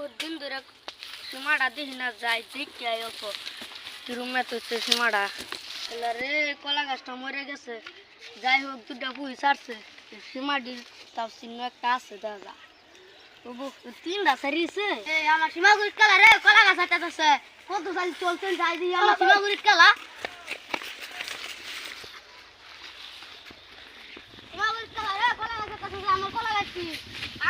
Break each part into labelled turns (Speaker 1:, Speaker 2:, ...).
Speaker 1: বহুত দিন ধরে সীমাটা দেখি না যাই দেখি অল্প রুমে তো সীমাটা রে কলা গাছটা মরে গেছে যাই হোক দুটা পুই ছাড়ছে সীমাটির তাও চিহ্ন একটা আছে দাদা তিনটা সারিয়েছে আমার সীমাগুড়ির কালা রে কলা গাছ আছে কত সাল চলছেন যাই দিয়ে আমার সীমাগুড়ির কালা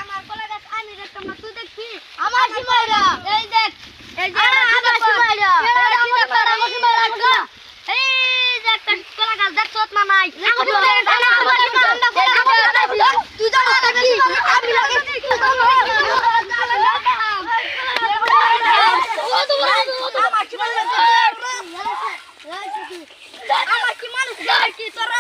Speaker 1: আমার কলা গাছ আমি দেখতাম না তুই দেখবি আমার সীমাইরা এই দেখ এই যে আমার সীমাইরা আমার সীমাইরা এই যে একটা কলা গাছ দেখছত না নাই তুই জানো নাকি আমি লাগাইছি আমার কি মানুষ কি তোরা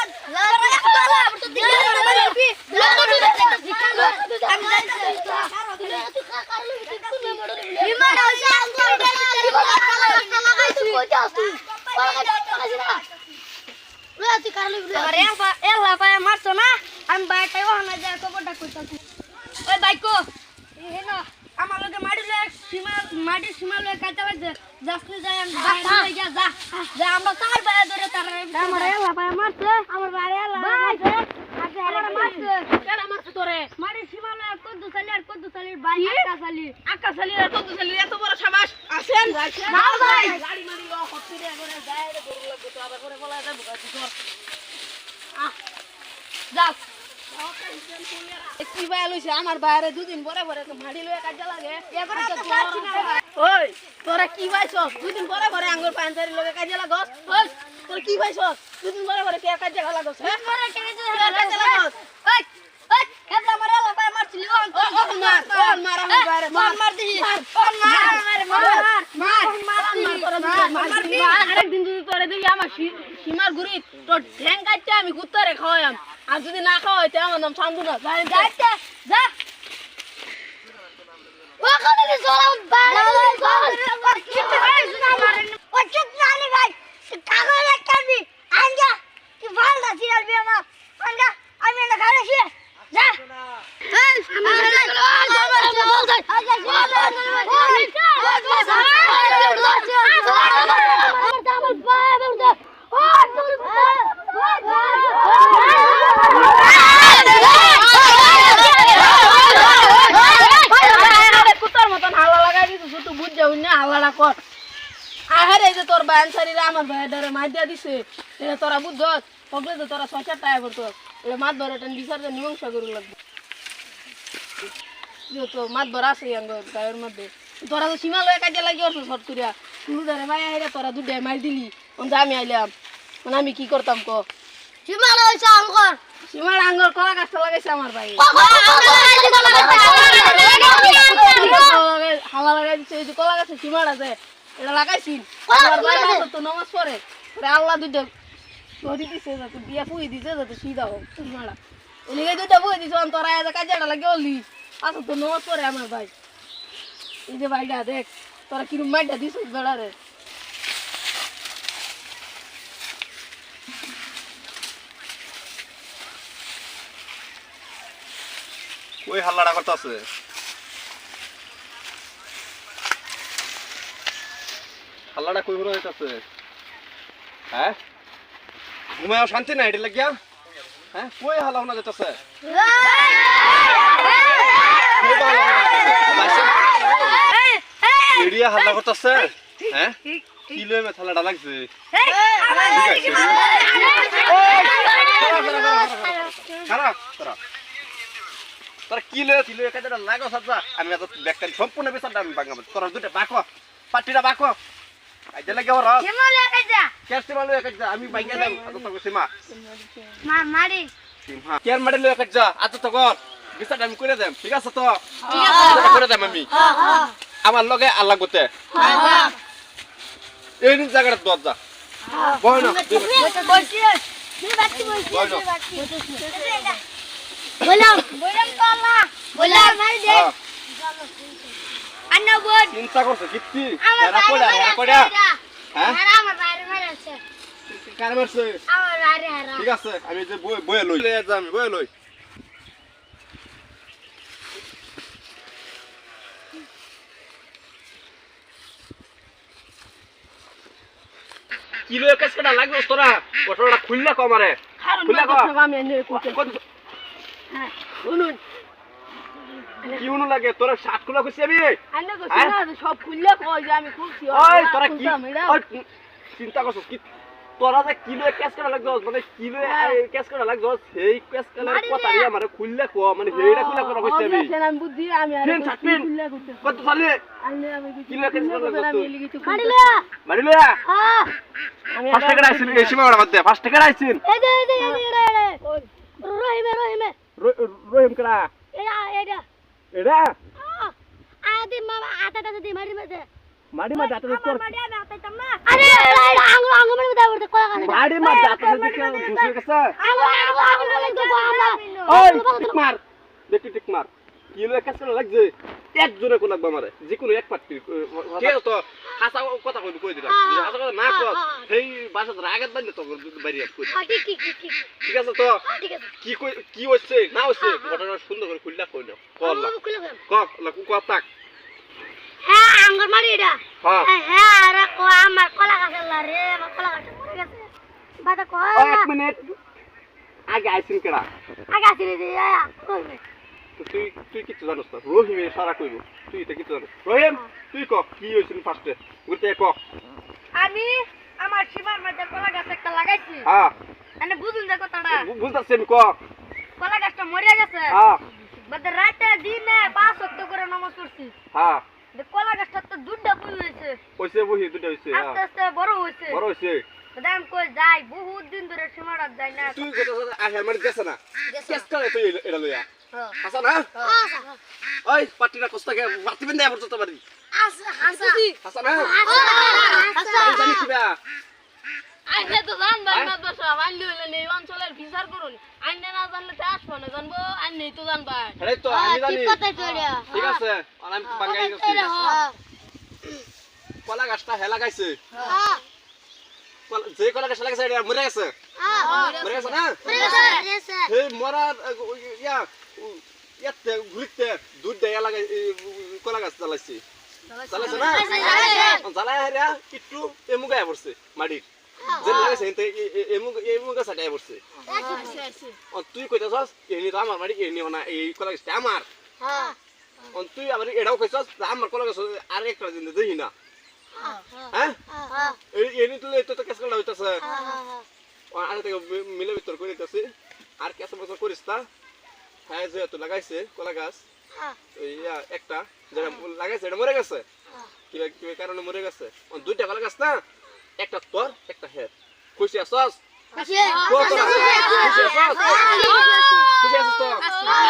Speaker 1: মারছো না আমি বাইকটাই ওখানে যাই খবরটা করতেছি ওই বাইকো আমার লোকে মাটির সীমা লোক কাটতে পারছে যাসনি যাই আমি যা আমরা চার ভাই ধরে তারা আমার এলা ভাই মারছে আমার ভাই এলা মারছে আমার মারছে কেন মারছে তোরে মাটির সীমা লোক কত সালের ভাই আকা সালি আর কত সালি এত বড় সাবাস আসেন নাও ভাই গাড়ি মারি ও হচ্ছে করে যায় রে গরু লাগবে তো আবার করে বলা যায় বুঝাছি তোর যাও কি ভাই লইছে আমার বাইরে দুদিন পরে পরে মাটি লয়ে কাজে লাগে ওই তোরা কি ভাইছস দুদিন পরে পরে আঙ্গুর পাঞ্চারি লগে কাজে লাগস ওই তোর কি ভাইছস দুদিন পরে পরে কে কাজে লাগস হ্যাঁ পরে কে কাজে লাগস ওই ওই কেবলা মারা লাপায় মারছিলি ও মার আমার বাইরে মার দিহি মার আরেকদিন যদি তোরে দিই আমার সীমার গুড়ি তোর ঠ্যাং কাটতে আমি কুত্তারে খাওয়াম আর যদি না খাওয়াইতে আমার নাম শান্তু না যাইতে যা ওখানে যে জলাম বাইরে ও চুপ জানি ভাই কাগজ কাটবি আঙ্গা কি ভালটা সিরালবি আমার আঙ্গা আমি না খাইছি যা এই তোর বান সারিরা আমার ভাই ধরে মাছ দিয়া দিছে এটা তোরা বুঝছ পগলে তো তোরা ৬-৭ টাকা করতো এটা মাছ ধরে এটা বিচার মীমাংসা করু লাগবে তো মাছ ধরা আছে গায়ের মধ্যে তোরা তো সীমা লয়ে কাজে লাগি অর্থ শর্ট করিয়া শুরু ধরে ভাই আইরা তোরা দুটাই মাছ দিলি আমি আইলাম মানে আমি কি করতাম ক সীমা লইছে আঙ্গর সীমার আঙ্গর কলা গাছটা লাগাইছে আমার ভাই হাওয়া লাগাই দিচ্ছে এই যে কলা গাছে সীমার আছে এটা লাগাইছি আমার ভাই তো নামাজ পড়ে আল্লাহ দুইটা সরি দিছে যাতে বিয়া পুই দিছে যাতে সিধা হোক সীমাটা এদিকে দুইটা পুই দিছে তোরা এত কাজেটা লাগে অলি আচ্ছা তো নামাজ পড়ে আমার ভাই এই যে ভাইটা দেখ তোরা কিরম মাইটা দিস বেড়ারে
Speaker 2: ওই হাল্লাটা করতেছে হাল্লাটা কই হলো হইতাছে হ্যাঁ ঘুমায়ও শান্তি নাই এটা লাগিয়া হ্যাঁ কই হাল্লা শোনা যাইতাছে এরিয়া হাল্লা করতেছে হ্যাঁ কি লয়ে মে থালাটা লাগছে খারাপ তোরা কি লয়ে কাজটা লাগো সাজা আমি এত ব্যাকটারি সম্পূর্ণ বিচারটা আমি ভাঙাবো তোরা দুটো বাকো পাটিটা বাকো আইতে লাগে ওরা
Speaker 1: সীমা লয়ে কাজা
Speaker 2: কেসে মাল লয়ে কাজা আমি ভাঙা দেব আতো তো সীমা
Speaker 1: মা মারি
Speaker 2: সীমা কেন মারি লয়ে কাজা আতো তো কর বিচারটা আমি করে দেব ঠিক আছে তো
Speaker 1: ঠিক আছে
Speaker 2: করে দেব আমি আমার লগে আল্লাহ গতে এই নিন জায়গাটা দরজা বয় না
Speaker 1: বলছি কি বাচ্চি বলছি বললাম তো আল্লাহ বললাম মারি দে আন্না বল
Speaker 2: চিন্তা করছ কিত্তি
Speaker 1: এরা
Speaker 2: কোড়া
Speaker 1: হ্যাঁ আমার বাইরে মারছে
Speaker 2: কার মারছে
Speaker 1: আমার বাইরে হারা
Speaker 2: ঠিক আছে আমি যে বয়ে লই যাম বয়ে লই কিলো কেস কাটা লাগবে তোরা ওটা খুললা কো আমারে খুললা কো
Speaker 1: আমি এনে করতে হ্যাঁ শুনুন
Speaker 2: কি উনু লাগে তোরা 60 কিলো কইছি আমি
Speaker 1: আন্না কইছি না সব খুললে কই যে আমি খুলছি
Speaker 2: ওই তোরা কি ওই চিন্তা করছস কি তোরা যে কিলো কেস কাটা লাগবে মানে কিলো কেস কাটা লাগবে সেই কেস কাটার কথাই আমারে খুললা কো মানে হেইডা খুললা করা কইছি আমি
Speaker 1: আমি বুদ্ধি আমি আর খুললে করতে
Speaker 2: কত সালে
Speaker 1: আন্না আমি
Speaker 2: কিলো কেস কাটা লাগবে
Speaker 1: আমি লিখি তো
Speaker 2: মারিলে
Speaker 1: হ্যাঁ আমি
Speaker 2: 5 টাকা আইছিন এই সময় ওর মধ্যে 5 টাকা আইছিন
Speaker 1: এই রহিমে
Speaker 2: রহিম করা
Speaker 1: এটা
Speaker 2: এডা
Speaker 1: আদি মামা আটাটা দি মারি মধ্যে
Speaker 2: মাডি মা দাঁতে তোর
Speaker 1: মারি আমি আটাইতাম না আরে আঙ্গুল আঙ্গুল মধ্যে দাও কলা খালি
Speaker 2: মাডি মা দাঁতে দেখে দুসরে কাছে
Speaker 1: আঙ্গুল লাগতো আমরা
Speaker 2: ওই টিক মার দেখি টিক মার কিলো কাছে লাগছে এক জোরে কো লাগবে আমারে যে কোনো এক পাটি কে তো হাসা কথা কই দিলাম হাসা কথা না কর সেই বাসা রাগাত বান্ধে তো বাইরে কই ঠিক আছে তো কি কই কি হচ্ছে না হচ্ছে ঘটনা সুন্দর করে খুললা কই না কল না কল তাক
Speaker 1: হ্যাঁ আঙ্গুল মারি এটা
Speaker 2: হ্যাঁ
Speaker 1: হ্যাঁ আরে কো আমার কলা গাছ রে আমার কলা গাছ মরে গেছে বাটা কো
Speaker 2: এক মিনিট আগে আইছিন কেডা
Speaker 1: আগে আসি রে কইবে
Speaker 2: তুই তুই কিছু জানোস না রহিমে সারা কইব তুই এটা কিছু জানোস রহিম তুই ক কি হইছিস ফার্স্টে গুতে ক
Speaker 1: আমি আমার সীমার মধ্যে কলা গাছ একটা লাগাইছি
Speaker 2: হ্যাঁ
Speaker 1: মানে বুঝুন যে কথাটা
Speaker 2: বুঝতাছি আমি ক
Speaker 1: কলা গাছটা মরে গেছে
Speaker 2: হ্যাঁ
Speaker 1: বাদে রাতে দিনে 5 ওয়াক্ত করে নামাজ পড়ছি
Speaker 2: হ্যাঁ
Speaker 1: কলা গাছটা তো দুধটা বুঝ হয়েছে
Speaker 2: কইছে বহি দুটো হইছে
Speaker 1: আস্তে আস্তে বড় হয়েছে
Speaker 2: বড় হইছে
Speaker 1: দাম কই যাই বহুত দিন ধরে সীমাটা যাই না
Speaker 2: তুই কথা আহে মানে গেছ না কেস করে তুই এটা লইয়া
Speaker 1: হ্যাঁ
Speaker 2: হাসা না ওই পাটিটা কষ্টকে মাটি বেন্দে পড়ছ তো বাড়ি
Speaker 1: হাসি
Speaker 2: হাসা না
Speaker 1: হাসা
Speaker 2: জানি কিবা
Speaker 3: আইনে তো জানবেন না তো সব আইলে হইলে এই অঞ্চলের বিচার করুন আইনে না জানলে তো আসবো না জানবো আইনেই তো জানবেন
Speaker 2: আরে তো আমি জানি
Speaker 1: কথাই কইরা
Speaker 2: ঠিক আছে আমি বাঙ্গাই গেছি কলা গাছটা হেলা গাইছে
Speaker 1: হ্যাঁ
Speaker 2: যে কলা গাছ লাগাইছে এটা মরে গেছে মরে গেছে না
Speaker 1: গেছে
Speaker 2: এই মরা ইয়া ইয়াতে ঘুরিতে দুধ দেয়া লাগাই কলা গাছ জ্বালাইছে জ্বালাইছে না জ্বালাই হারিয়া একটু এমুগায় পড়ছে মাটির যে লাগাইছে এমুগা সাটাই পড়ছে তুই কইতাছস এনি তো আমার মাটি এনি না এই কলা গাছটা আমার তুই আবার এটাও কইছস আমার কলা গাছ আর একটা দিন দেই না হ্যাঁ এনি তো কেস কলা হইতাছে আর থেকে মিলে ভিতর করে দিতেছি আর কেস বছর করিস তা হ্যাঁ যেহেতু লাগাইছে কলা গাছ ইয়া একটা যেটা লাগাইছে এটা মরে গেছে কিবা কিবা কারণে মরে গেছে দুইটা কলা গাছ না একটা তোর একটা হের খুশি আছস খুশি আছিস তো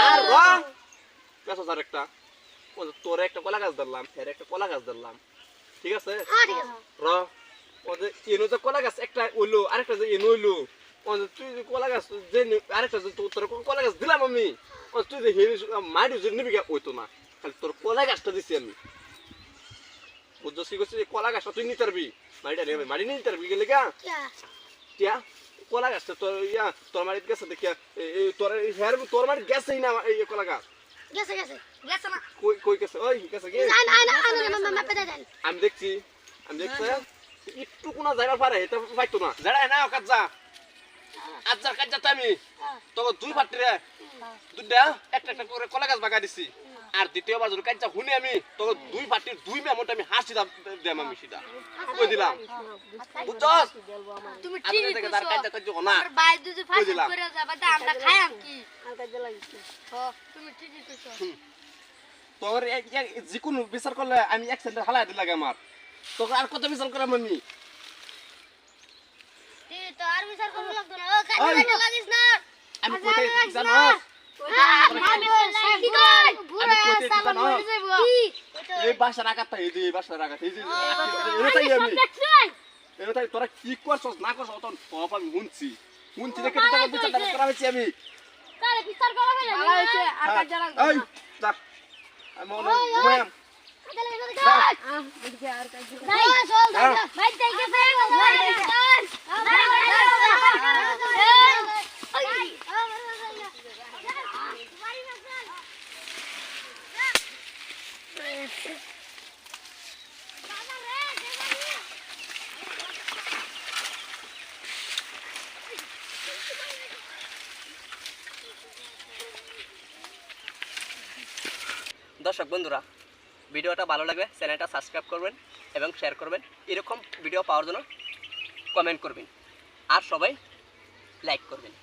Speaker 2: আর রং কেসস আর একটা তোর একটা কলা গাছ ধরলাম হের একটা কলা গাছ ধরলাম ঠিক আছে র ওদের এনো যে কলা গাছ একটা হইলো আরেকটা যে এনো হইলো তুই যে কলা গাছ যে আরেকটা যে তোর কলা গাছ দিলাম আমি তুই যে হেরি মাটি যে নিবি ওইতো না খালি তোর কলা গাছটা দিছি আমি বুঝছিস কি করছিস কলা গাছটা তুই নিতে পারবি মাটিটা নেবে মাটি নিতে পারবি গেলে গা টিয়া কলা গাছটা তোর ইয়া তোর মাটিতে গেছে দেখিয়া তোর হের তোর মাটি গেছেই না এই কলা গাছ
Speaker 1: গেছে না
Speaker 2: কই গেছে ওই গেছে কি আমি দেখছি একটু কোনা যাইবার পারে এটা পাইতো না যাড়াই না কাজ যা আজ কাজ যাতে আমি তোকে দুই পাটি রে দুইটা একটা একটা করে কলা গাছ বাগা দিছি আর দ্বিতীয়বার যদি কাজ যা শুনি আমি তোকে দুই পাটির দুই মেমোটা আমি হাসি দেম আমি সেটা কই দিলাম বুঝছস
Speaker 1: তুমি
Speaker 2: আমি
Speaker 1: ঠিকই
Speaker 2: দেখে
Speaker 1: কইছো
Speaker 2: তার কাজ যা কাজ না
Speaker 1: আর বাই দুজি ফাঁসি
Speaker 2: দিলাম।
Speaker 1: করে যাবা তা আমরা খাইয়াম কি তুমি ঠিকই কইছো
Speaker 2: তোর যিকোনো বিচার করলে আমি এক সেন্টার হালাই দিলাগে আমার তোকে আর কত বিচার করাম আমি
Speaker 1: তুই তো আর বিচার করব লাগতো না ও
Speaker 2: ওই।
Speaker 1: কাজে লাগিস না
Speaker 2: আমি কোথায় জানোস
Speaker 1: আমি কি কই
Speaker 2: আমি কোথায়
Speaker 1: সালাম
Speaker 2: জানোস?
Speaker 1: মরে যাইবো
Speaker 2: এই বাসার আঘাতটা এই যে এই বাসার আঘাত এই যে এটাই আমি এটাই তোরা কি করছস না করছস তখন সব আমি শুনছি দেখে তো তোকে বিচার করা হয়েছে আমি
Speaker 1: তারে বিচার করা হবে ভালো হইছে আর কাজ
Speaker 2: এই
Speaker 1: লাগতো
Speaker 2: যা আমি মনে ঘুমাম
Speaker 4: দর্শক বন্ধুরা, ভিডিওটা ভালো লাগলে চ্যানেলটা সাবস্ক্রাইব করবেন এবং শেয়ার করবেন। এরকম ভিডিও পাওয়ার জন্য কমেন্ট করবেন আর সবাই লাইক করবেন।